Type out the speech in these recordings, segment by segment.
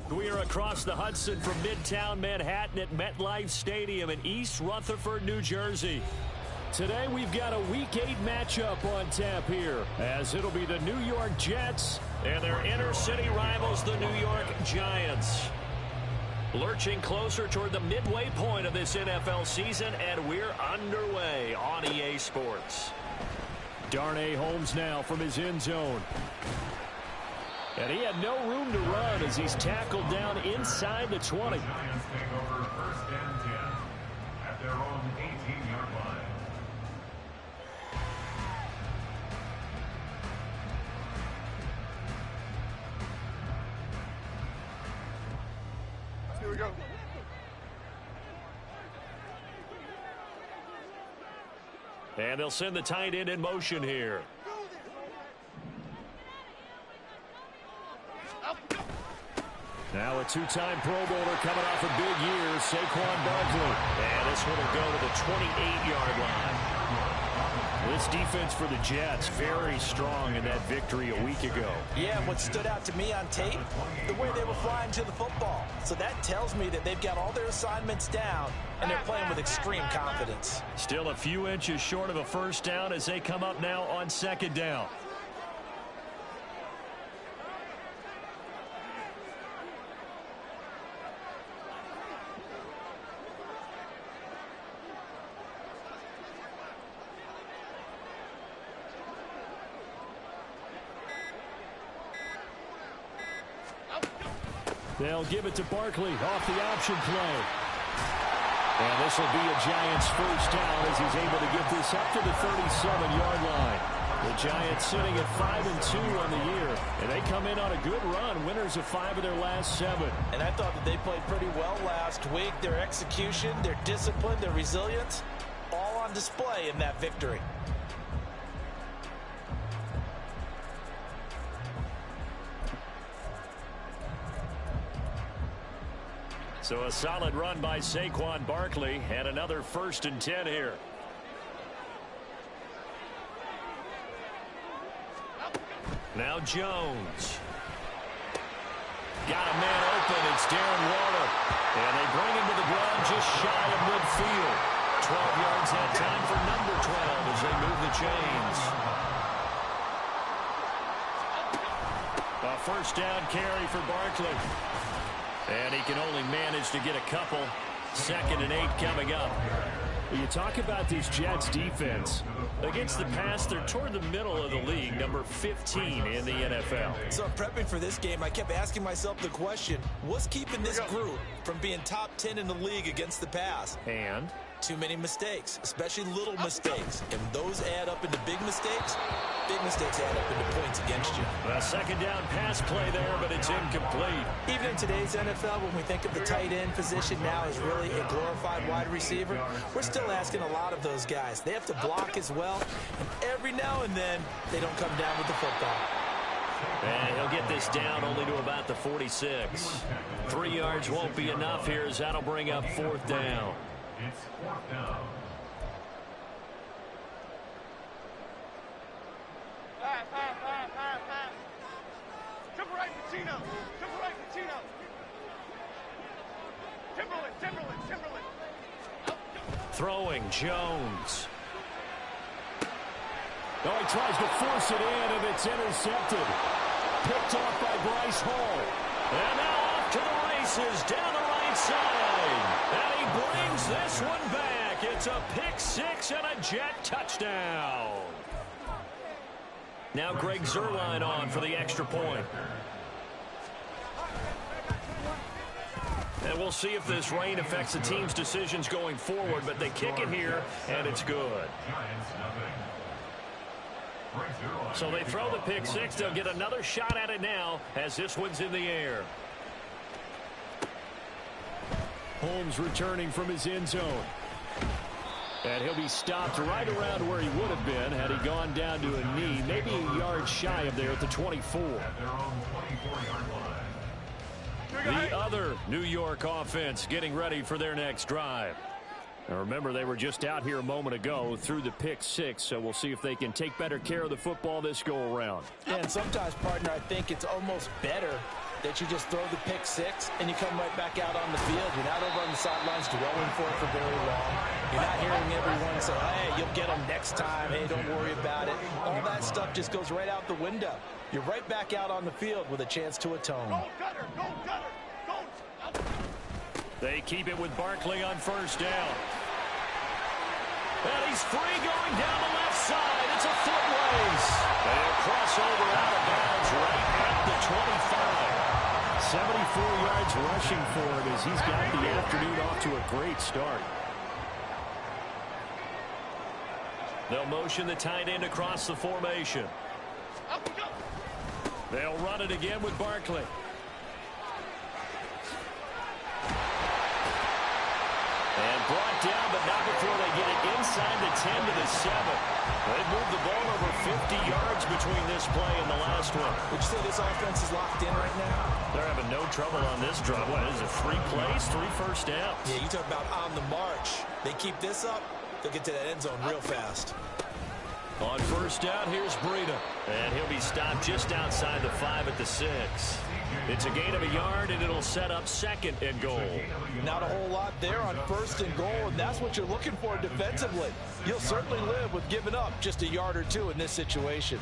We are across the Hudson from Midtown Manhattan at MetLife Stadium in East Rutherford, New Jersey. Today we've got a Week 8 matchup on tap here, as it'll be the New York Jets and their inner-city rivals, the New York Giants. Lurching closer toward the midway point of this NFL season, and we're underway on EA Sports. Darnay Holmes now from his end zone. And he had no room to run as he's tackled down inside the 20. The Giants take over 1st and 10 at their own 18-yard line. Here we go. And they'll send the tight end in motion here. Now a two-time Pro Bowler coming off a big year, Saquon Barkley. And this one will go to the 28-yard line. This defense for the Jets, very strong in that victory a week ago. Yeah, and what stood out to me on tape, the way they were flying to the football. So that tells me that they've got all their assignments down, and they're playing with extreme confidence. Still a few inches short of a first down as they come up now on 2nd down. They'll give it to Barkley off the option play. And this will be a Giants first down as he's able to get this up to the 37-yard line. The Giants sitting at 5-2 on the year, and they come in on a good run, winners of 5 of their last 7. And I thought that they played pretty well last week. Their execution, their discipline, their resilience, all on display in that victory. So a solid run by Saquon Barkley and another 1st and 10 here. Now Jones. Got a man open. It's Darren Waller. And they bring him to the ground just shy of midfield. 12 yards that time for number 12 as they move the chains. A first down carry for Barkley. And he can only manage to get a couple. 2nd and 8 coming up. You talk about this Jets defense. Against the pass, they're toward the middle of the league, number 15 in the NFL. So I'm prepping for this game. I kept asking myself the question, what's keeping this group from being top 10 in the league against the pass? And? Too many mistakes, especially little mistakes. And those add up into big mistakes. Big mistakes add up into points against you. A 2nd down pass play there, but it's incomplete. Even in today's NFL, when we think of the tight end position now as really a glorified wide receiver, we're still asking a lot of those guys. They have to block as well, and every now and then, they don't come down with the football. And he'll get this down only to about the 46. 3 yards won't be enough here as that'll bring up 4th down. It's 4th down. Triple right, Patino. Triple right, Patino. Timberland. Throwing, Jones. Oh, he tries to force it in, and it's intercepted. Picked off by Bryce Hall. And now off to the races down the right side. And he brings this one back. It's a pick 6 and a Jet touchdown. Now Greg Zuerlein on for the extra point. And we'll see if this rain affects the team's decisions going forward, but they kick it here, and it's good. So they throw the pick 6. They'll get another shot at it now as this one's in the air. Holmes returning from his end zone. And he'll be stopped right around where he would have been had he gone down to a knee, maybe a yard shy of there at the 24. The other New York offense getting ready for their next drive. Now remember, they were just out here a moment ago through the pick 6, so we'll see if they can take better care of the football this go around. Yeah, and sometimes, partner, I think it's almost better that you just throw the pick six and you come right back out on the field. You're not over on the sidelines dwelling for it for very long. You're not hearing everyone say, hey, you'll get them next time. Hey, don't worry about it. All that stuff just goes right out the window. You're right back out on the field with a chance to atone. Go, Gunner! Go, Gunner! Go! They keep it with Barkley on first down. And he's free going down the left side. It's a foot race. They'll cross over out of bounds right at the 25. 74 yards rushing for him as he's got the afternoon off to a great start. They'll motion the tight end across the formation. They'll run it again with Barkley. And brought down, but not before they get it inside the 10 to the 7. They've moved the ball over 50 yards between this play and the last one. Would you say this offense is locked in right now? They're having no trouble on this drive. What is it, 3 plays, 3 first downs? Yeah, you talk about on the march. They keep this up, they'll get to that end zone real fast. On first down, here's Breida. And he'll be stopped just outside the 5 at the 6. It's a gain of a yard, and it'll set up second and goal. Not a whole lot there on first and goal, and that's what you're looking for defensively. You'll certainly live with giving up just a yard or two in this situation.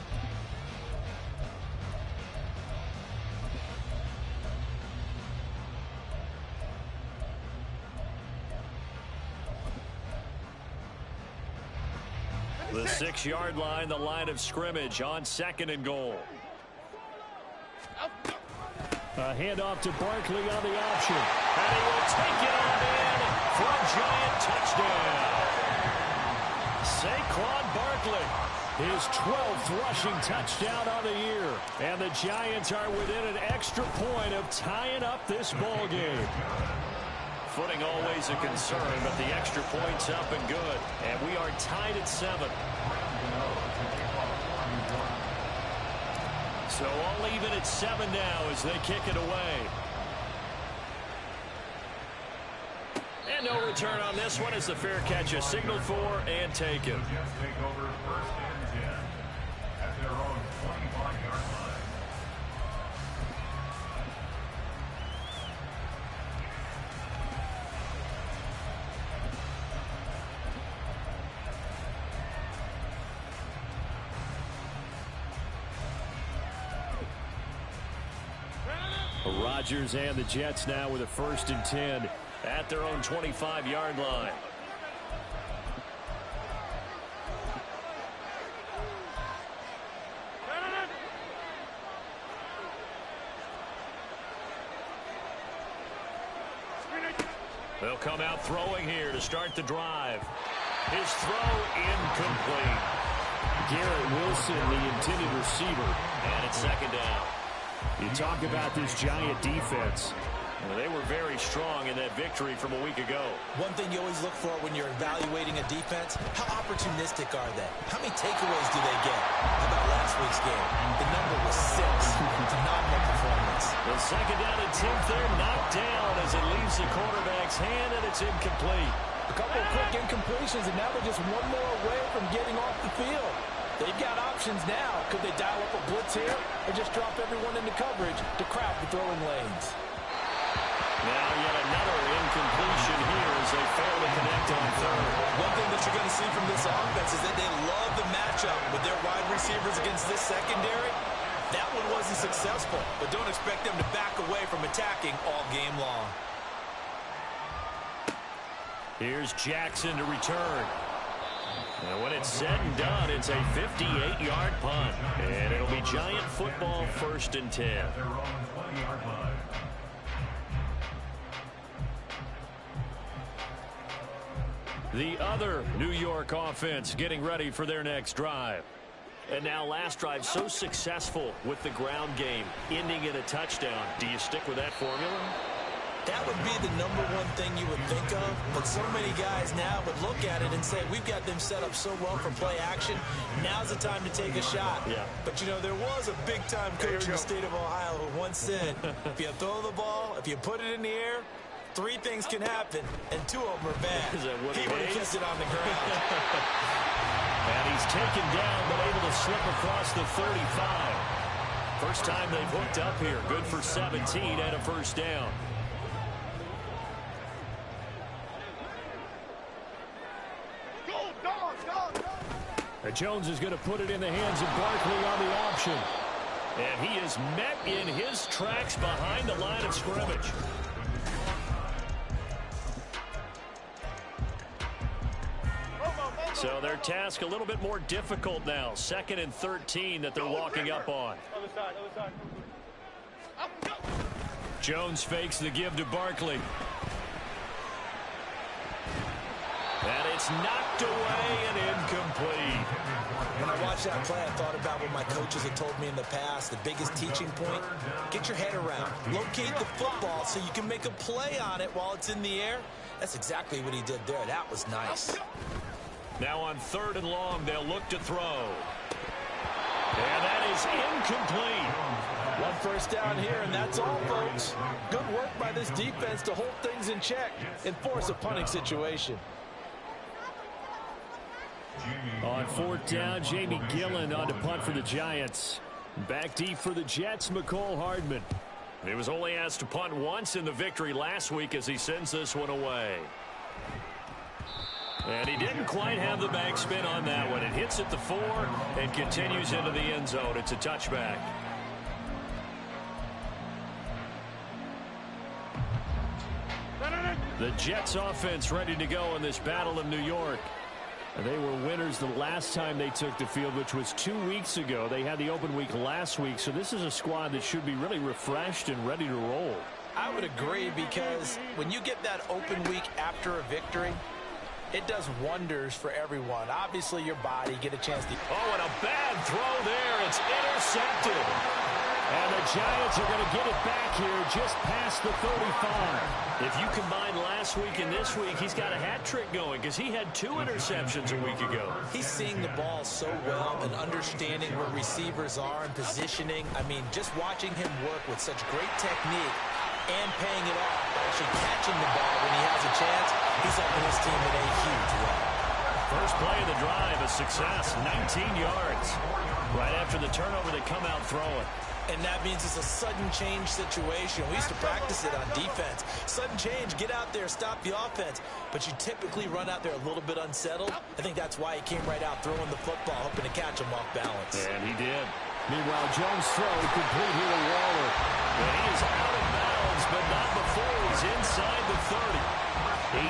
The 6-yard line, the line of scrimmage on second and goal. A handoff to Barkley on the option. And he will take it on in for a giant touchdown. Saquon Barkley, his 12th rushing touchdown on the year. And the Giants are within an extra point of tying up this ball game. Footing always a concern, but the extra point's up and good. And we are tied at 7. So all even at 7 now as they kick it away. And no return on this one as the fair catch is signaled for and taken. Just take over first and 10 at their own 25-yard line. Rodgers and the Jets now with a 1st and 10 at their own 25-yard line. They'll come out throwing here to start the drive. His throw incomplete. Garrett Wilson, the intended receiver, and it's 2nd down. You talk about this Giant defense. Well, they were very strong in that victory from a week ago. One thing you always look for when you're evaluating a defense, how opportunistic are they? How many takeaways do they get? How about last week's game? The number was 6. Phenomenal performance. The 2nd down attempt there knocked down as it leaves the quarterback's hand, and it's incomplete. A couple of quick incompletions, and now they're just one more away from getting off the field. They've got options now. Could they dial up a blitz here or just drop everyone into coverage to crowd the throwing lanes? Now yet another incompletion here as they fail to connect on 3rd. One thing that you're going to see from this offense is that they love the matchup with their wide receivers against this secondary. That one wasn't successful, but don't expect them to back away from attacking all game long. Here's Jackson to return. And when it's said and done, it's a 58-yard punt. And it'll be Giant football 1st and 10. At their own 20-yard line. The other New York offense getting ready for their next drive. And now last drive so successful with the ground game, ending in a touchdown. Do you stick with that formula? That would be the number one thing you would think of, but so many guys now would look at it and say, we've got them set up so well for play action, now's the time to take a shot. Yeah. But, you know, there was a big-time coach in the state of Ohio who once said, if you throw the ball, if you put it in the air, 3 things can happen, and 2 of them are bad. Is that Woody He would have Hayes? kept it on the ground. And he's taken down, but able to slip across the 35. First time they've hooked up here. Good for 17 and a first down. And Jones is going to put it in the hands of Barkley on the option. And he is met in his tracks behind the line of scrimmage. So their task a little bit more difficult now. 2nd and 13 that they're walking up on. Jones fakes the give to Barkley. And it's knocked away and incomplete. When I watched that play, I thought about what my coaches had told me in the past. The biggest teaching point, get your head around. Locate the football so you can make a play on it while it's in the air. That's exactly what he did there. That was nice. Now on 3rd and long, they'll look to throw. And that is incomplete. One first down here, and that's all, folks. Good work by this defense to hold things in check and force a punting situation. On 4th down, Jamie Gillen on to punt for the Giants. Back deep for the Jets, McCole Hardman. He was only asked to punt once in the victory last week as he sends this one away. And he didn't quite have the backspin on that one. It hits at the 4 and continues into the end zone. It's a touchback. The Jets offense ready to go in this battle of New York. They were winners the last time they took the field, which was 2 weeks ago. They had the open week last week, so this is a squad that should be really refreshed and ready to roll. I would agree, because when you get that open week after a victory, it does wonders for everyone. Obviously, your body, get a chance to... Oh, and a bad throw there. It's intercepted. And the Giants are going to get it back here just past the 35. If you combine last week and this week, he's got a hat trick going because he had 2 interceptions a week ago. He's seeing the ball so well and understanding where receivers are and positioning. I mean, just watching him work with such great technique and paying it off, actually catching the ball when he has a chance, he's helping his team in a huge way. First play of the drive, a success, 19 yards. Right after the turnover, they come out throwing. And that means it's a sudden change situation. We used to practice it on defense. Sudden change, get out there, stop the offense. But you typically run out there a little bit unsettled. I think that's why he came right out throwing the football, hoping to catch him off balance. And he did. Meanwhile, Jones' throw complete here to Waller. And he is out of bounds, but not before he's inside the 30. 18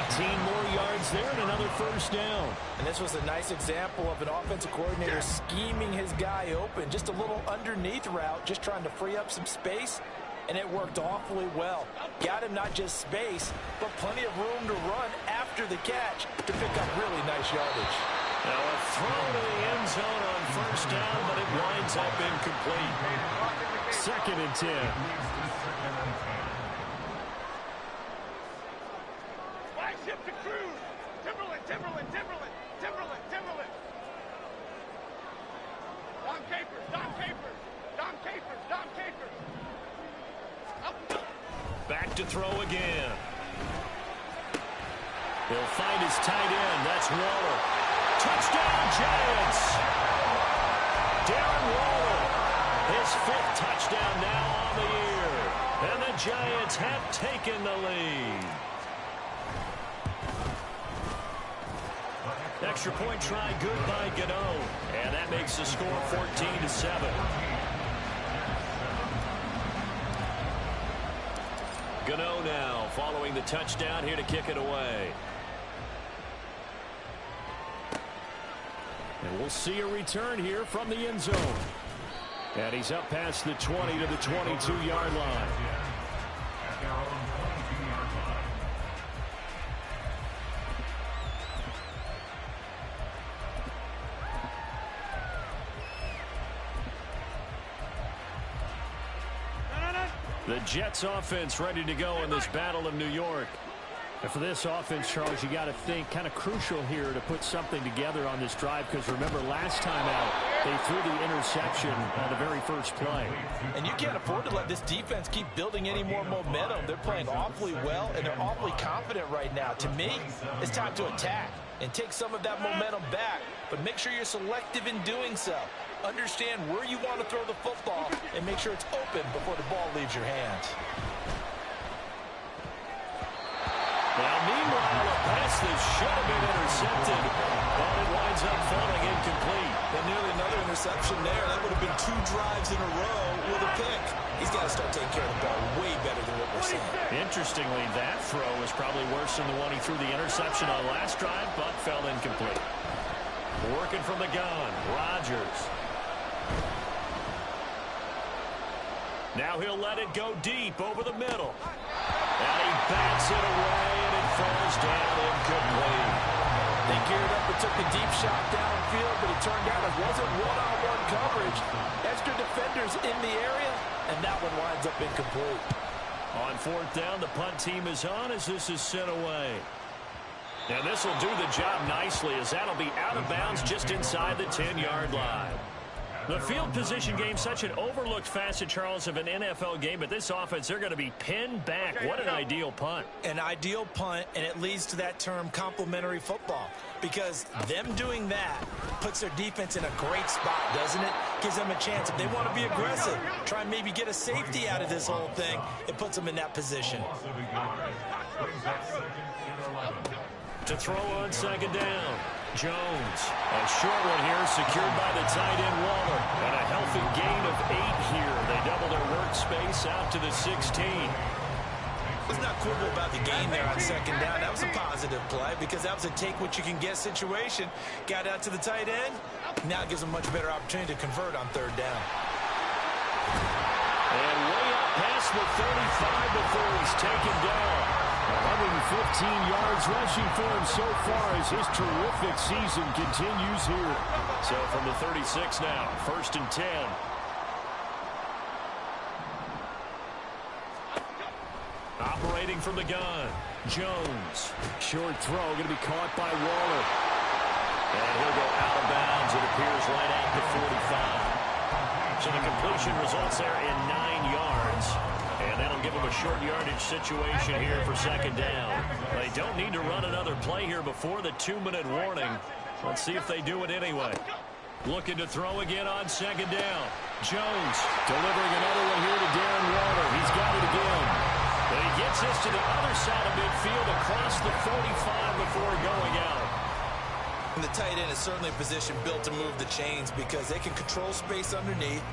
more yards there and another first down. And this was a nice example of an offensive coordinator scheming his guy open. Just a little underneath route, just trying to free up some space, and it worked awfully well. Got him not just space, but plenty of room to run after the catch to pick up really nice yardage. Now a throw to the end zone on first down, but it winds up incomplete. 2nd and 10. Back to throw again. He'll find his tight end. That's Waller. Touchdown, Giants! Darren Waller, his 5th touchdown now on the year. And the Giants have taken the lead. Extra point try good by Gano. And that makes the score 14-7. Gano now following the touchdown here to kick it away. And we'll see a return here from the end zone. And he's up past the 20 to the 22-yard line. The Jets offense ready to go in this battle of New York. And for this offense, Charles, you got to think kind of crucial here to put something together on this drive, because remember last time out they threw the interception on the very first play. And you can't afford to let this defense keep building any more momentum. They're playing awfully well and they're awfully confident right now. To me, it's time to attack and take some of that momentum back, but make sure you're selective in doing so. Understand where you want to throw the football and make sure it's open before the ball leaves your hands. Now, meanwhile, a pass that should have been intercepted, but it winds up falling incomplete. And nearly another interception there. That would have been 2 drives in a row with a pick. He's got to start taking care of the ball way better than what we're seeing. Interestingly, that throw was probably worse than the one he threw the interception on last drive, but fell incomplete. Working from the gun, Rodgers. Now he'll let it go deep over the middle. And he bats it away, and it falls down incomplete. They geared up and took the deep shot downfield, but it turned out it wasn't one-on-one coverage. Extra defenders in the area, and that one winds up incomplete. On 4th down, the punt team is on as this is sent away. And this will do the job nicely as that'll be out of bounds just inside the 10-yard line. The field position game, such an overlooked facet, Charles, of an NFL game, but this offense, they're going to be pinned back. What an ideal punt. An ideal punt, and it leads to that term complementary football, because them doing that puts their defense in a great spot, doesn't it? Gives them a chance. If they want to be aggressive, try and maybe get a safety out of this whole thing, it puts them in that position. To throw on 2nd down. Jones, a short one here, secured by the tight end Waller. And a healthy gain of 8 here. They double their workspace out to the 16. Let's not quibble about the gain there on 2nd down. That was a positive play because that was a take-what-you-can-get situation. Got out to the tight end. Now it gives them a much better opportunity to convert on 3rd down. And way up past the 35 before he's taken down. 115 yards rushing for him so far as his terrific season continues here. So from the 36 now, 1st and 10. Operating from the gun, Jones. Short throw, going to be caught by Waller. And he'll go out of bounds, it appears, right at the 45. So the completion results there in 9 yards. And that'll give them a short yardage situation here for 2nd down. They don't need to run another play here before the 2-minute warning. Let's see if they do it anyway. Looking to throw again on 2nd down. Jones delivering another one here to Darren Waller. He's got it again. But he gets this to the other side of midfield across the 45 before going out. And the tight end is certainly a position built to move the chains because they can control space underneath.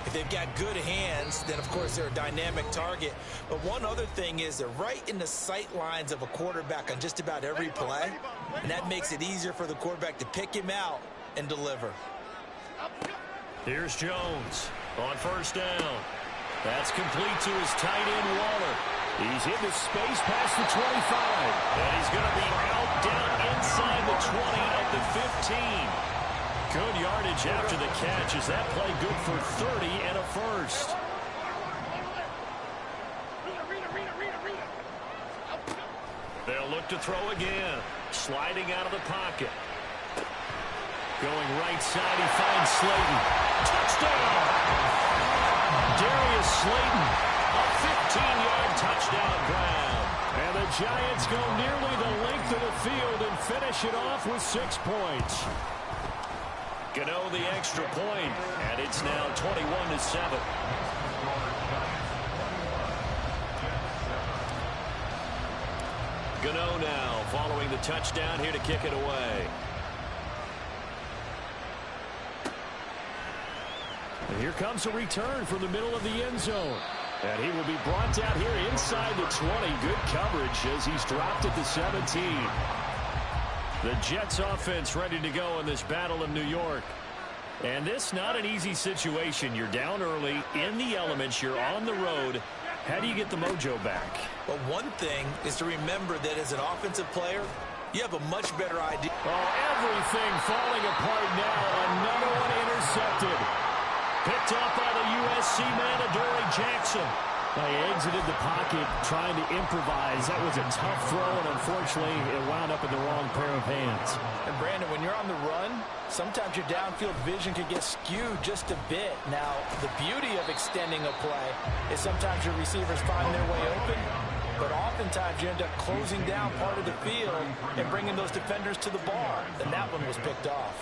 If they've got good hands, then, of course, they're a dynamic target. But one other thing is they're right in the sight lines of a quarterback on just about every play, and that makes it easier for the quarterback to pick him out and deliver. Here's Jones on 1st down. That's complete to his tight end, Waller. He's into space past the 25, and he's going to be out down inside the 20 of the 15. Good yardage after the catch. Is that play good for 30 and a first? They'll look to throw again. Sliding out of the pocket. Going right side, he finds Slayton. Touchdown! Darius Slayton, a 15-yard touchdown grab. And the Giants go nearly the length of the field and finish it off with 6 points. Gano the extra point, and it's now 21-7. Gano now following the touchdown here to kick it away. And here comes a return from the middle of the end zone. And he will be brought down here inside the 20. Good coverage as he's dropped at the 17. The Jets offense ready to go in this battle in New York. And this not an easy situation. You're down early, in the elements, you're on the road. How do you get the mojo back? Well, one thing is to remember that as an offensive player, you have a much better idea. Oh, everything falling apart now. Another one intercepted. Picked up by the USC man, Adoree Jackson. They exited the pocket trying to improvise. That was a tough throw, and unfortunately, it wound up in the wrong pair of hands. And, Brandon, when you're on the run, sometimes your downfield vision can get skewed just a bit. Now, the beauty of extending a play is sometimes your receivers find their way open, but oftentimes you end up closing down part of the field and bringing those defenders to the ball. And that one was picked off.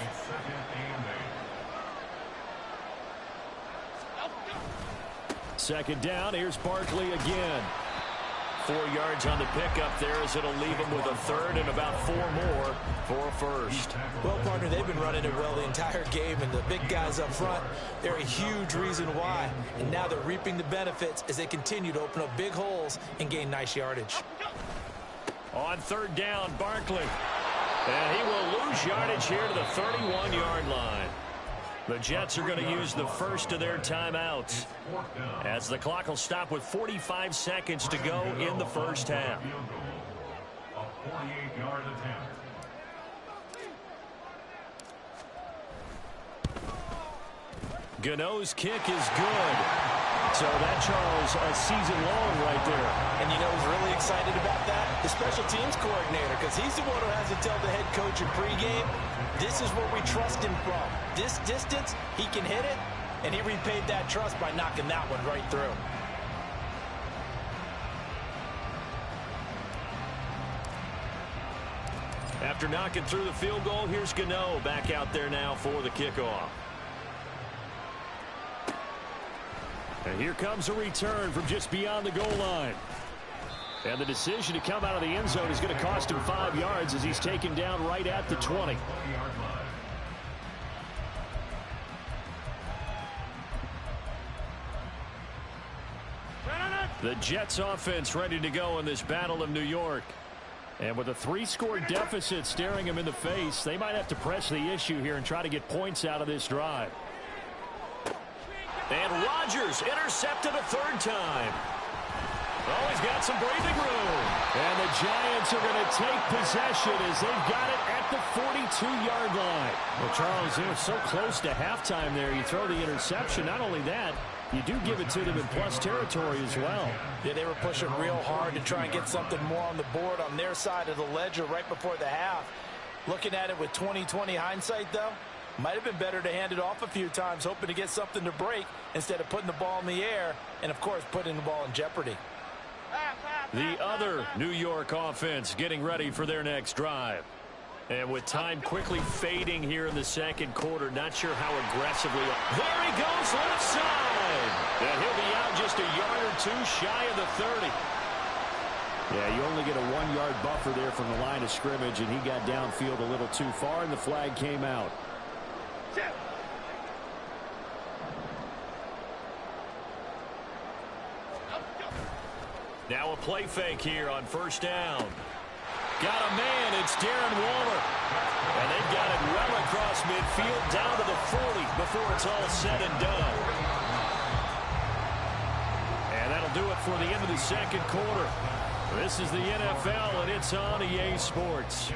second down. Here's Barkley again. 4 yards on the pickup there as it'll leave him with a third and about 4 more for a first. Well, partner, they've been running it well the entire game, and the big guys up front, they're a huge reason why. And now they're reaping the benefits as they continue to open up big holes and gain nice yardage. On third down, Barkley. And he will lose yardage here to the 31-yard line. The Jets are going to use the first of their timeouts as the clock will stop with 45 seconds to go in the first half. A 48-yard attempt. Gano's kick is good. So that, Charles, a season long right there. And you know who's really excited about that? The special teams coordinator, because he's the one who has to tell the head coach in pregame, this is where we trust him from. This distance, he can hit it, and he repaid that trust by knocking that one right through. After knocking through the field goal, here's Gano back out there now for the kickoff. And here comes a return from just beyond the goal line. And the decision to come out of the end zone is going to cost him 5 yards as he's taken down right at the 20. The Jets offense ready to go in this Battle of New York. And with a 3-score deficit staring him in the face, they might have to press the issue here and try to get points out of this drive. And Rodgers intercepted a third time. Oh, he's got some breathing room. And the Giants are going to take possession as they've got it at the 42-yard line. Well, Charles, they were so close to halftime there. You throw the interception. Not only that, you do give it to them in plus territory as well. Yeah, they were pushing real hard to try and get something more on the board on their side of the ledger right before the half. Looking at it with 20/20 hindsight, though, might have been better to hand it off a few times, hoping to get something to break instead of putting the ball in the air and, of course, putting the ball in jeopardy. The other New York offense getting ready for their next drive. And with time quickly fading here in the second quarter, not sure how aggressively. There he goes, left side. And he'll be out just a yard or two shy of the 30. Yeah, you only get a 1-yard buffer there from the line of scrimmage, and he got downfield a little too far, and the flag came out. Now a play fake here on first down. Got a man, it's Darren Waller. And they've got it well across midfield down to the 40 before it's all said and done. And that'll do it for the end of the second quarter. This is the NFL, and it's on EA Sports.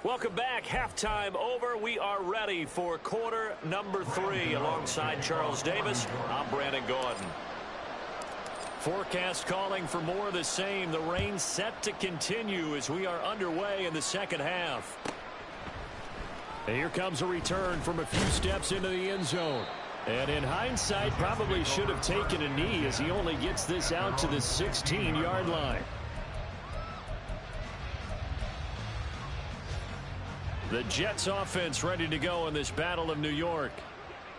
Welcome back. Halftime over. We are ready for quarter number 3. Alongside Charles Davis, I'm Brandon Gordon. Forecast calling for more of the same. The rain set to continue as we are underway in the second half. And here comes a return from a few steps into the end zone. And in hindsight, probably should have taken a knee as he only gets this out to the 16-yard line. The Jets offense ready to go in this Battle of New York.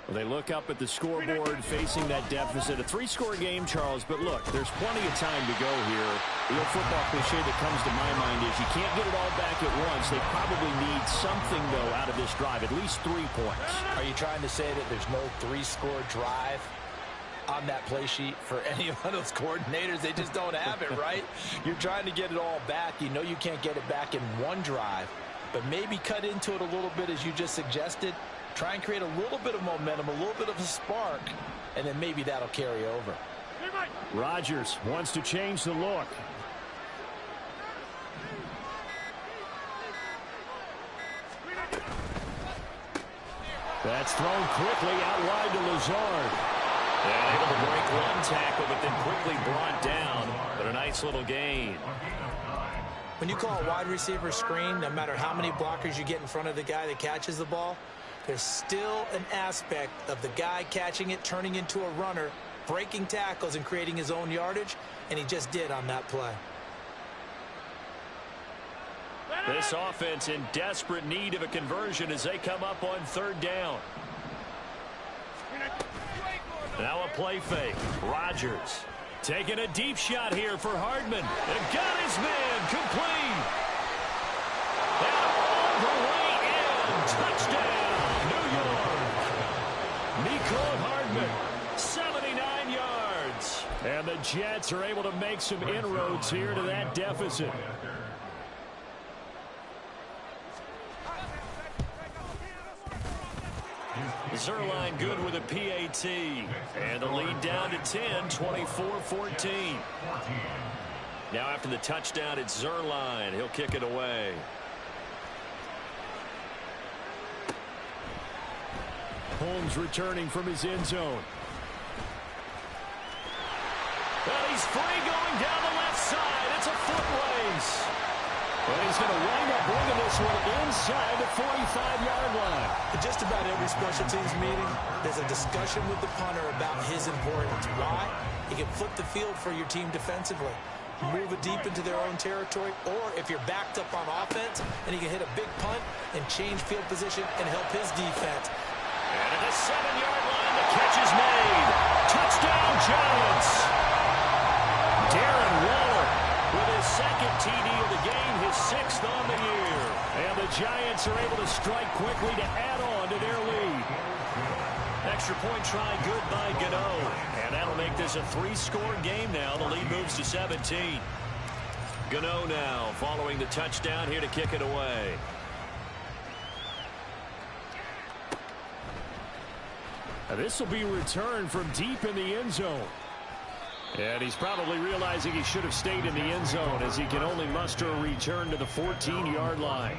Well, they look up at the scoreboard facing that deficit. A 3-score game, Charles, but look, there's plenty of time to go here. The old football cliche that comes to my mind is you can't get it all back at once. They probably need something, though, out of this drive, at least 3 points. Are you trying to say that there's no 3-score drive on that play sheet for any of those coordinators? They just don't have it, right? You're trying to get it all back. You know you can't get it back in one drive. But maybe cut into it a little bit as you just suggested. Try and create a little bit of momentum, a little bit of a spark, and then maybe that'll carry over. Rodgers wants to change the look. That's thrown quickly out wide to Lazard. And able to break one tackle, but then quickly brought down. But a nice little gain. When you call a wide receiver screen, no matter how many blockers you get in front of the guy that catches the ball, there's still an aspect of the guy catching it, turning into a runner, breaking tackles and creating his own yardage, and he just did on that play. This offense in desperate need of a conversion as they come up on third down. Now a play fake. Rodgers taking a deep shot here for Hardman. And got his man complete. And all the way in. Touchdown, New York. Mecole Hardman, 79 yards. And the Jets are able to make some inroads here to that deficit. Zerline good with a PAT. And the lead down to 10, 24-14. Now after the touchdown, it's Zerline. He'll kick it away. Holmes returning from his end zone. And he's free going down the left side. It's a foot race. And he's going to wind up bringing this one inside the 45-yard line. In just about every special teams meeting, there's a discussion with the punter about his importance. Why? He can flip the field for your team defensively, move it deep into their own territory, or if you're backed up on offense, and he can hit a big punt and change field position and help his defense. And at the 7-yard line, the catch is made. Touchdown, Giants. Darren Waller with his second TD of the game, his 6th on the year. And the Giants are able to strike quickly to add on to their lead. Extra point try good by Gano. And that'll make this a 3-score game now. The lead moves to 17. Gano now following the touchdown here to kick it away. This will be returned from deep in the end zone. And he's probably realizing he should have stayed in the end zone as he can only muster a return to the 14-yard line.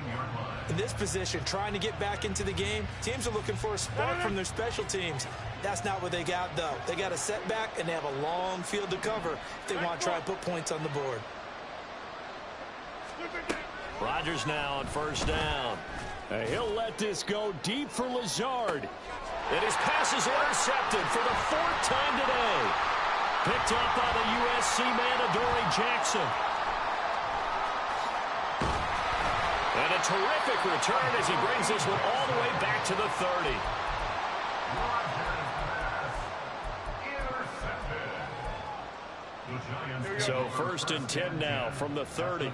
In this position, trying to get back into the game, teams are looking for a spark from their special teams. That's not what they got, though. They got a setback, and they have a long field to cover if they want to try and put points on the board. Rodgers now on first down. He'll let this go deep for Lazard. And his pass is intercepted for the 4th time today. Picked up by the USC man, Adoree Jackson. And a terrific return as he brings this one all the way back to the 30. So 1st and 10 now from the 30.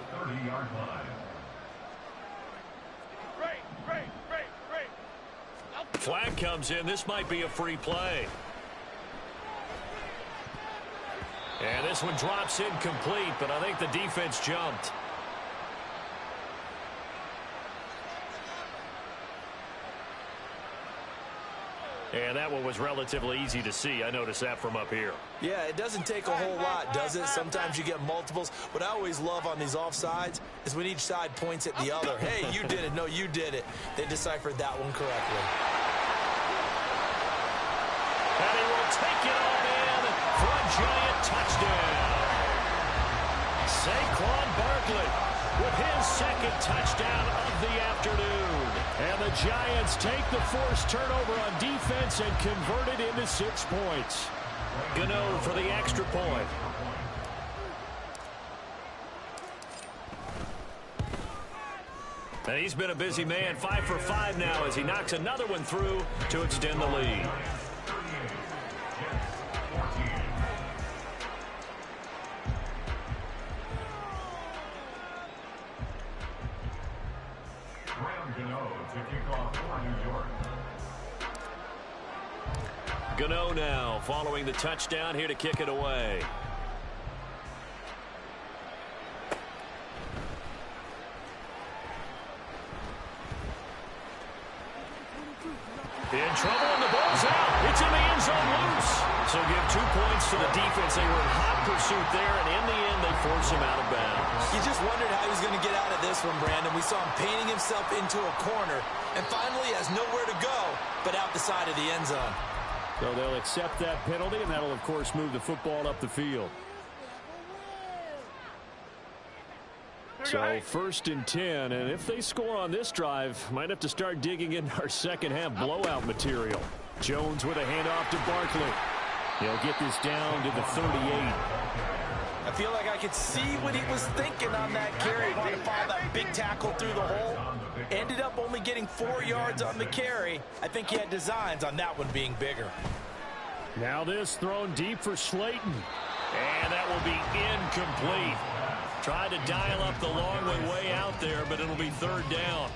Flag comes in. This might be a free play. And this one drops incomplete, but I think the defense jumped. And that one was relatively easy to see. I noticed that from up here. Yeah, it doesn't take a whole lot, does it? Sometimes you get multiples. What I always love on these offsides is when each side points at the other. Hey, you did it. No, you did it. They deciphered that one correctly. And he will take it on in for a Giant touchdown. Saquon Barkley with his 2nd touchdown of the afternoon. And the Giants take the forced turnover on defense and convert it into 6 points. Gano for the extra point. And he's been a busy man, 5 for 5 now as he knocks another one through to extend the lead. Gano now following the touchdown here to kick it away. In trouble and the ball's out. It's in the end zone loose. So give 2 points to the defense. They were in hot pursuit there, and in the end, they force him out of bounds. You just wondered how he was going to get out of this one, Brandon. We saw him painting himself into a corner, and finally has nowhere to go but out the side of the end zone. So they'll accept that penalty, and that'll, of course, move the football up the field. So 1st and 10, and if they score on this drive, might have to start digging into our second-half blowout material. Jones with a handoff to Barkley. He'll get this down to the 38. I feel like I could see what he was thinking on that carry. Wanted to follow that big tackle through the hole. Ended up only getting 4 yards on the carry. I think he had designs on that one being bigger. Now this thrown deep for Slayton. And that will be incomplete. Tried to dial up the long way out there, but it'll be 3rd down.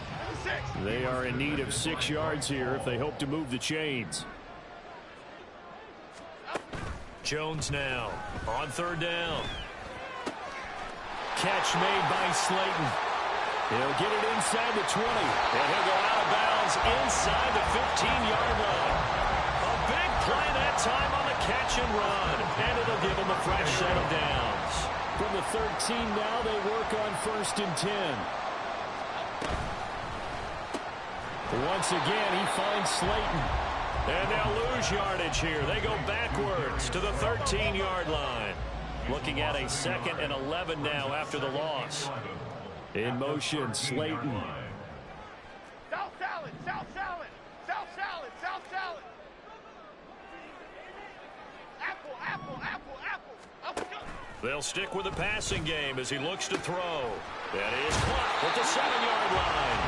They are in need of 6 yards here if they hope to move the chains. Jones now on 3rd down. Catch made by Slayton. He'll get it inside the 20. And he'll go out of bounds inside the 15-yard line. A big play that time on the catch and run. And it'll give him a fresh set of downs. From the 13 now, they work on 1st and 10. Once again, he finds Slayton. And they'll lose yardage here. They go backwards to the 13-yard line. Looking at a 2nd and 11 now after the loss. In motion, Slayton. South salad, south salad, south salad, south salad. Apple, apple, apple, apple. They'll stick with the passing game as he looks to throw. That is clocked at the 7-yard line.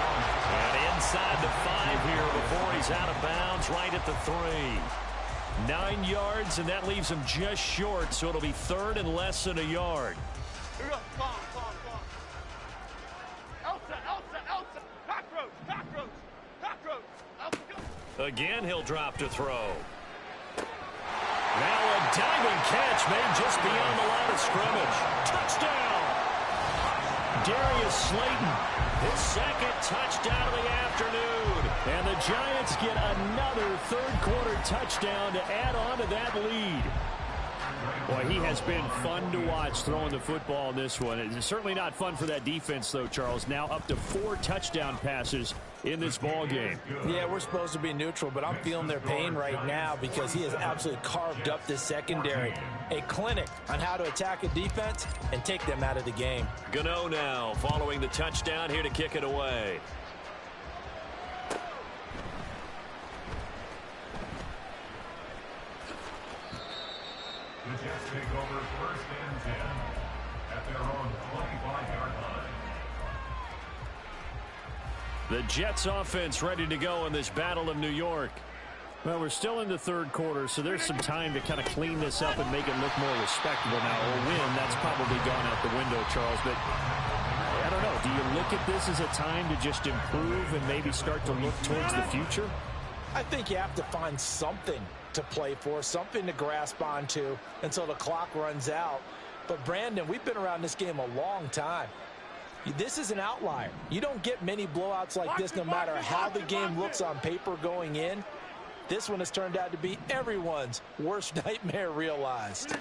And inside the 5 here before he's out of bounds, right at the 3. 9 yards, and that leaves him just short, so it'll be 3rd and less than a yard. Here we go. Come on, come on, come on. Elsa, Elsa, Elsa. Cockroach, cockroach, cockroach. Elsa, go. Again, he'll drop to throw. Now a diving catch made just beyond the line of scrimmage. Touchdown! Darius Slayton, his 2nd touchdown of the afternoon. And the Giants get another 3rd-quarter touchdown to add on to that lead. Boy, he has been fun to watch throwing the football in this one. It's certainly not fun for that defense, though, Charles. Now up to 4 touchdown passes in this ball game. Yeah, we're supposed to be neutral, but I'm feeling their pain right now because he has absolutely carved up this secondary. A clinic on how to attack a defense and take them out of the game. Gano now following the touchdown here to kick it away. The Jets take over 1st and 10 at their own 25-yard line. The Jets offense ready to go in this Battle of New York. Well, we're still in the 3rd quarter, so there's some time to kind of clean this up and make it look more respectable now. Or win, that's probably gone out the window, Charles. But I don't know. Do you look at this as a time to just improve and maybe start to look towards the future? I think you have to find something to play for, something to grasp onto until the clock runs out. But, Brandon, we've been around this game a long time. This is an outlier. You don't get many blowouts like this no matter how the game looks on paper going in. This one has turned out to be everyone's worst nightmare realized.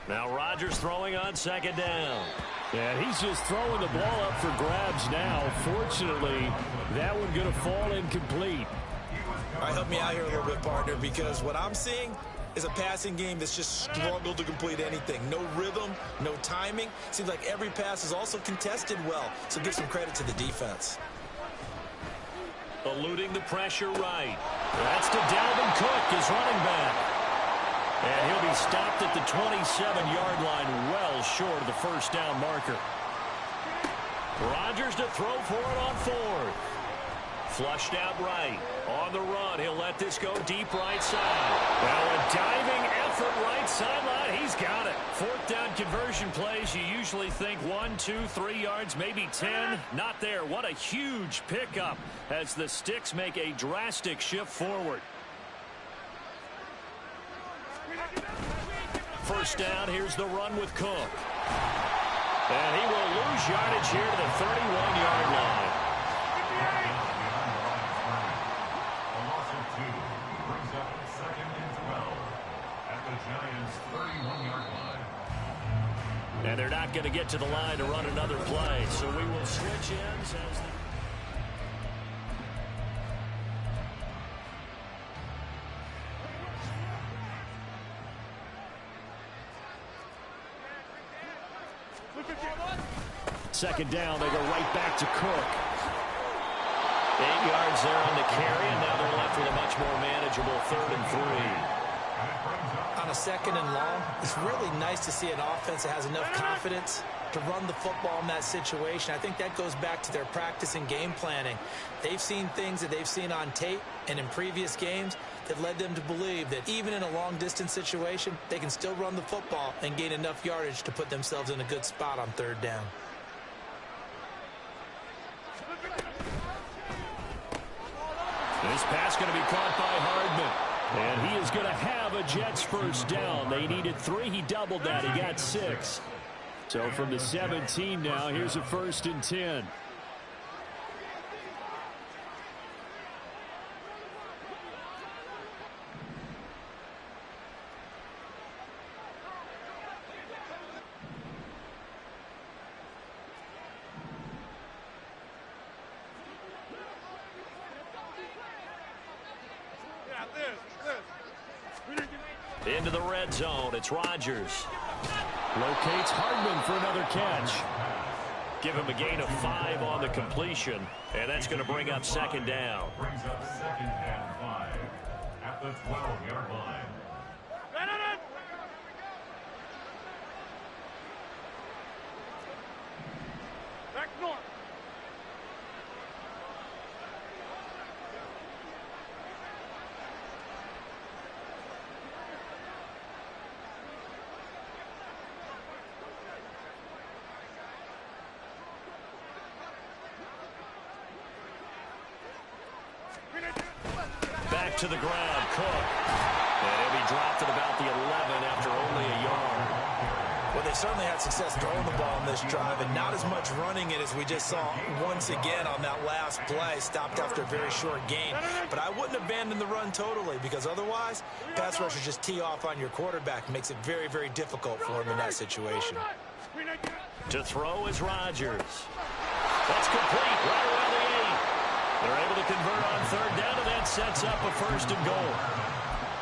Now Rodgers throwing on 2nd down. And he's just throwing the ball up for grabs now. Fortunately, that one going to fall incomplete. All right, help me out here a little bit, partner, because what I'm seeing is a passing game that's just struggled to complete anything. No rhythm, no timing. Seems like every pass is also contested well, so give some credit to the defense. Eluding the pressure right. That's to Dalvin Cook, his running back. And he'll be stopped at the 27-yard line, well short of the 1st down marker. Rodgers to throw for it on 4th. Flushed out right. On the run, he'll let this go deep right side. Now a diving effort right sideline. He's got it. 4th down conversion plays. You usually think 1, 2, 3 yards, maybe 10. Not there. What a huge pickup as the Sticks make a drastic shift forward. 1st down. Here's the run with Cook. And he will lose yardage here to the 31-yard line. And they're not going to get to the line to run another play. So we will switch ends as the... Second down, they go right back to Cook. 8 yards there on the carry, and now they're left with a much more manageable 3rd and 3. On a 2nd and long, it's really nice to see an offense that has enough confidence to run the football in that situation. I think that goes back to their practice and game planning. They've seen things that they've seen on tape and in previous games that led them to believe that even in a long-distance situation, they can still run the football and gain enough yardage to put themselves in a good spot on 3rd down. This pass going to be caught by Hardman. And he is going to have a Jets first down. They needed 3. He doubled that. He got 6. So from the 17 now, here's a 1st and 10. Into the red zone. It's Rodgers. Locates Hardman for another catch. Give him a gain of 5 on the completion. And that's going to bring up 2nd down. Brings up 2nd and 5 at the 12-yard line. Back north. Back to the ground, Cook. And he'll be dropped at about the 11 after only a yard. Well, they certainly had success throwing the ball on this drive and not as much running it as we just saw once again on that last play. Stopped after a very short gain. But I wouldn't abandon the run totally, because otherwise, pass rushers just tee off on your quarterback. Makes it very, very difficult for him in that situation. To throw is Rodgers. That's complete right around the 8. They're able to convert on 3rd down, and that sets up a 1st and goal.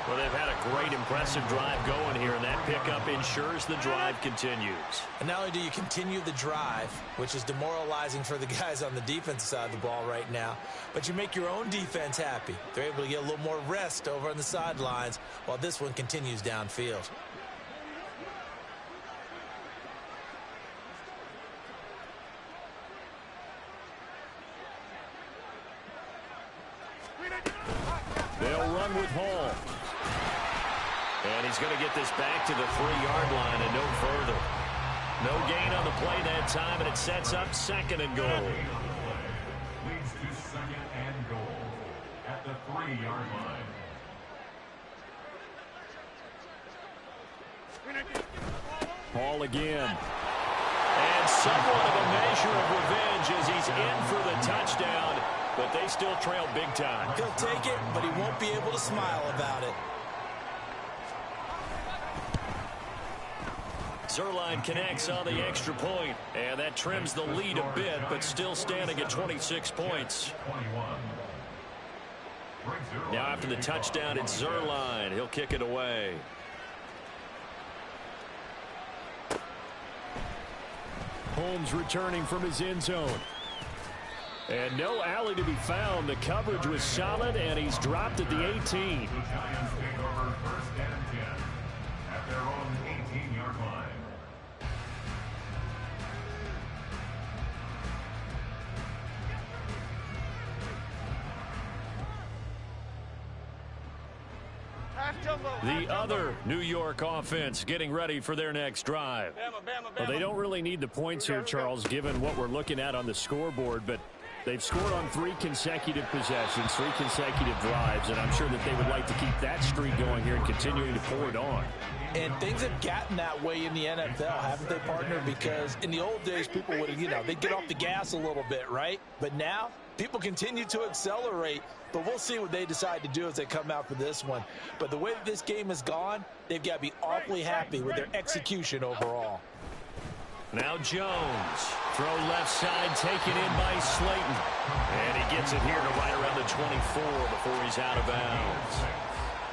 Well, they've had a great, impressive drive going here, and that pickup ensures the drive continues. And not only do you continue the drive, which is demoralizing for the guys on the defensive side of the ball right now, but you make your own defense happy. They're able to get a little more rest over on the sidelines while this one continues downfield. They'll run with Hall. And he's going to get this back to the 3-yard line and no further. No gain on the play that time, and it sets up 2nd and goal. Leads to 2nd and goal at the 3-yard line. Hall again. And somewhat of a measure of revenge as he's in for the touchdown, but they still trail big time. He'll take it, but he won't be able to smile about it. Zuerlein connects on the extra point, and that trims the lead a bit, but still standing at 26 points. Now after the touchdown, it's Zuerlein. He'll kick it away. Holmes returning from his end zone. And no alley to be found. The coverage was solid, and he's dropped at the 18. The Giants take over 1st and 10 at their own 18-yard line. The other New York offense getting ready for their next drive. Well, they don't really need the points here, Charles, given what we're looking at on the scoreboard, but they've scored on 3 consecutive possessions, 3 consecutive drives, and I'm sure that they would like to keep that streak going here and continuing to pour it on. And things have gotten that way in the NFL, haven't they, partner? Because in the old days, people would, they'd get off the gas a little bit, right? But now, people continue to accelerate, but we'll see what they decide to do as they come out for this one. But the way that this game has gone, they've got to be awfully happy with their execution overall. Now Jones, throw left side, taken in by Slayton. And he gets it here to right around the 24 before he's out of bounds.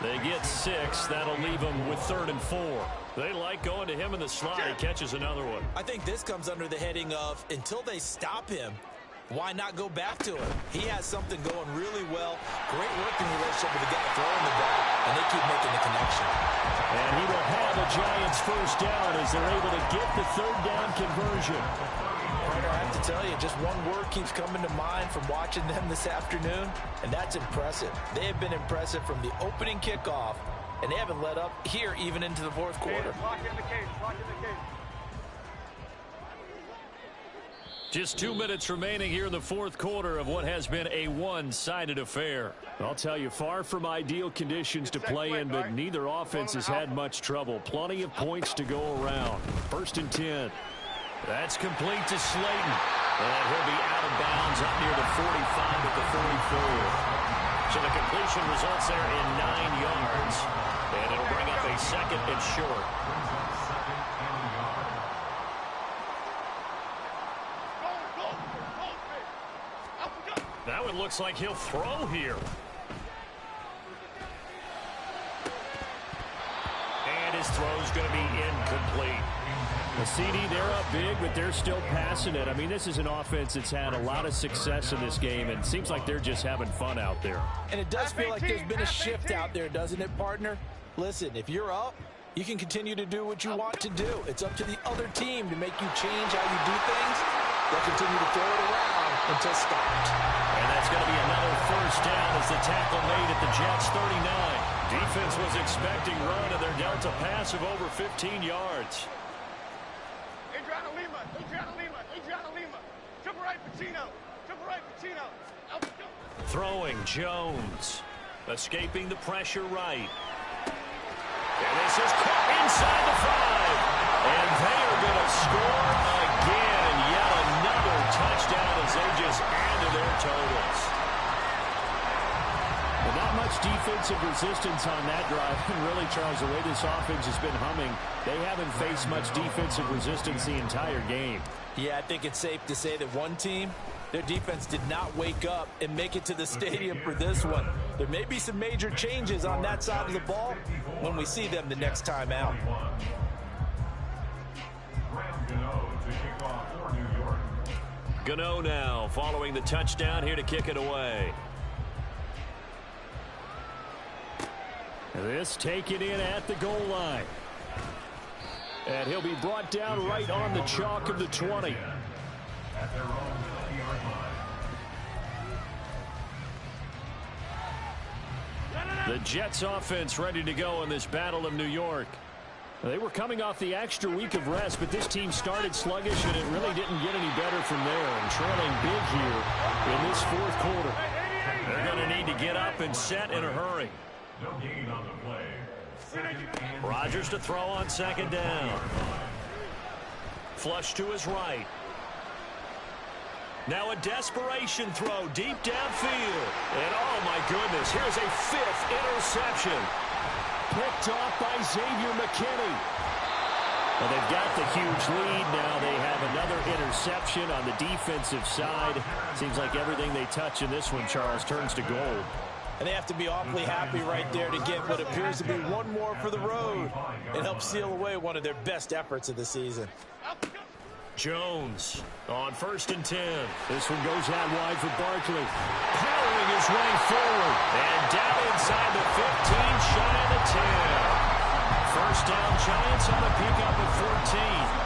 They get 6. That'll leave them with 3rd and 4. They like going to him in the slot. He catches another one. I think this comes under the heading of until they stop him, why not go back to him? He has something going really well. Great working relationship with the guy throwing the ball, and they keep making the connection. And he will have a Giants first down as they're able to get the 3rd down conversion. I have to tell you, just one word keeps coming to mind from watching them this afternoon, and that's impressive. They have been impressive from the opening kickoff, and they haven't let up here even into the 4th quarter. Lock in the cage. Lock in the cage. Just 2 minutes remaining here in the 4th quarter of what has been a one-sided affair. I'll tell you, far from ideal conditions to play in, but neither offense has had much trouble. Plenty of points to go around. 1st and 10. That's complete to Slayton. And he'll be out of bounds up near the 45 at the 44. So the completion results there in 9 yards. And it'll bring up a 2nd and short. That one looks like he'll throw here. And his throw's going to be incomplete. The CD, they're up big, but they're still passing it. I mean, this is an offense that's had a lot of success in this game, and it seems like they're just having fun out there. And it does feel like there's been a shift out there, doesn't it, partner? Listen, if you're up, you can continue to do what you want to do. It's up to the other team to make you change how you do things. They'll continue to throw it around until stopped. And that's going to be another first down as the tackle made at the Jets' 39. Defense was expecting run, and they're dealt a pass of over 15 yards. Throwing Jones. Escaping the pressure right. And this is caught inside the 5. And they are going to score again. Yet another touchdown as they just add to their totals. Well, not much defensive resistance on that drive. And really, Charles, the way this offense has been humming, they haven't faced much defensive resistance the entire game. Yeah, I think it's safe to say that one team, their defense did not wake up and make it to the stadium for this one. There may be some major changes on that side of the ball when we see them the next time out. Gano now following the touchdown here to kick it away. This taken in at the goal line. And he'll be brought down right on the chalk of the 20. At their own 20-yard line. The Jets offense ready to go in this Battle of New York. They were coming off the extra week of rest, but this team started sluggish, and it really didn't get any better from there. And trailing big here in this 4th quarter. They're going to need to get up and set in a hurry. No gain on the play. Rodgers to throw on 2nd down. Flush to his right. Now a desperation throw deep downfield. And oh my goodness, here's a 5th interception. Picked off by Xavier McKinney. Well, they've got the huge lead now. They have another interception on the defensive side. Seems like everything they touch in this one, Charles, turns to gold. And they have to be awfully happy right there to get what appears to be one more for the road and help seal away one of their best efforts of the season. Jones on 1st and 10. This one goes out wide for Barkley. Powering his way forward. And down inside the 15, shy of the 10. First down, Giants on the pickup at 14.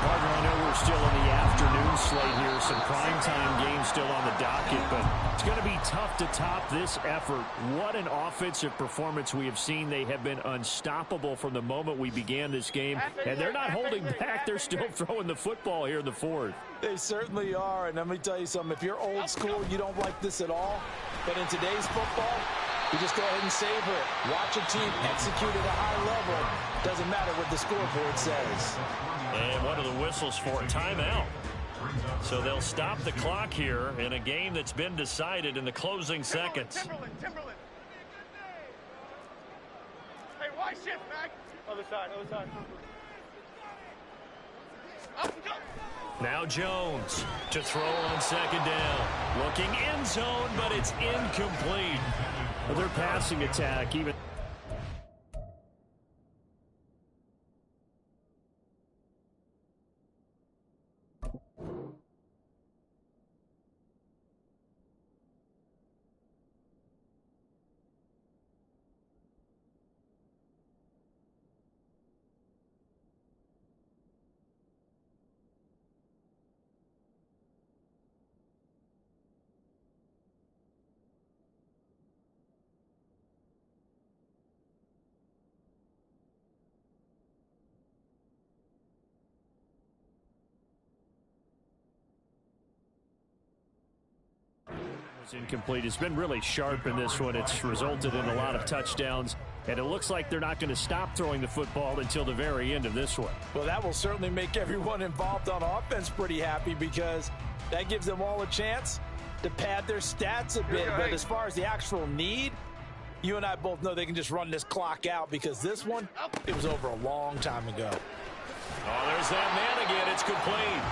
Partner, I know we're still in the afternoon slate here. Some primetime games still on the docket, but it's going to be tough to top this effort. What an offensive performance we have seen. They have been unstoppable from the moment we began this game, and they're not holding back. They're still throwing the football here in the 4th. They certainly are, and let me tell you something. If you're old school, you don't like this at all. But in today's football, you just go ahead and savor it. Watch a team execute at a high level. Doesn't matter what the scoreboard says. And what are the whistles for? Timeout. So they'll stop the clock here in a game that's been decided in the closing seconds. Timberland. Hey, why shift, Mac? Other side. Up and go. Now Jones to throw on 2nd down. Looking end zone, but it's incomplete. Well, their passing attack, even It's incomplete. It's been really sharp in this one. It's resulted in a lot of touchdowns, and it looks like they're not going to stop throwing the football until the very end of this one. Well, that will certainly make everyone involved on offense pretty happy because that gives them all a chance to pad their stats a bit. But as far as the actual need, you and I both know they can just run this clock out because this one, it was over a long time ago. Oh, there's that man again. It's complete.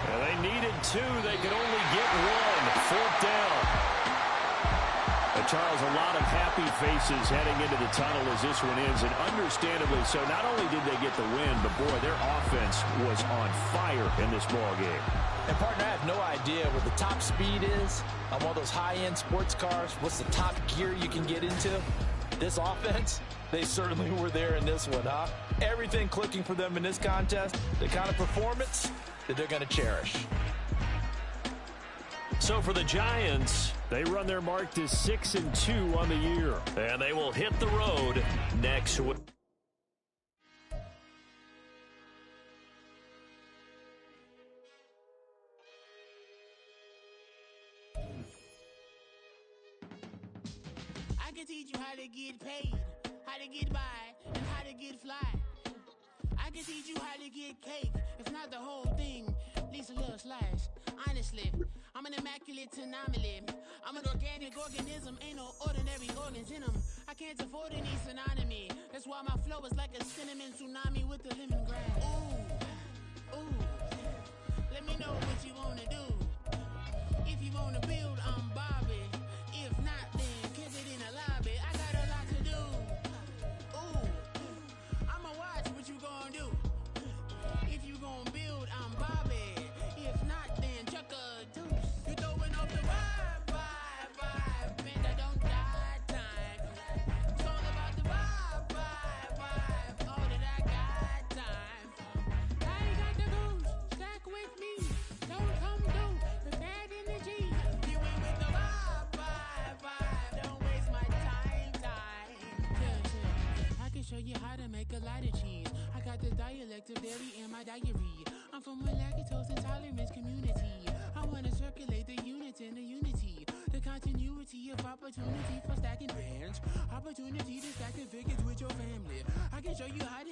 Well, they needed two. They could only get one. Fourth down. And Charles, a lot of happy faces heading into the tunnel as this one ends, and understandably so. Not only did they get the win, but, boy, their offense was on fire in this ball game. And, partner, I have no idea what the top speed is on one of those high-end sports cars. What's the top gear you can get into? This offense, they certainly were there in this one, huh? Everything clicking for them in this contest, the kind of performance that they're going to cherish. So for the Giants, they run their mark to 6-2 on the year. And they will hit the road next week. I can teach you how to get paid, how to get by, and how to get fly. I can teach you how to get cake, if not the whole thing, at least a little slice. Honestly, I'm an immaculate anomaly. I'm an organic organism, ain't no ordinary organs in them. I can't afford any synonymy. That's why my flow is like a cinnamon tsunami with the lemongrass. Ooh, ooh, let me know what you wanna do. If you wanna build, I'm Bobby. If not, then kiss it in the lobby. I got a lot to do. Ooh, I'ma watch what you gon' do. If you gon' build, I'm Bobby. If not, then chuck a deuce. You throwing off the vibe, man, I don't die time. It's all about the vibe, all that I got time. I ain't got the goose, stack with me. Don't come through with bad energy. You ain't with the vibe, don't waste my time. Yeah. I can show you how to make a lot of cheese. I got the dialect of dairy in my diary. I'm from a lactose intolerance community. I wanna circulate the units in the unity. The continuity of opportunity for stacking bands. Opportunity to stack the figures with your family. I can show you how to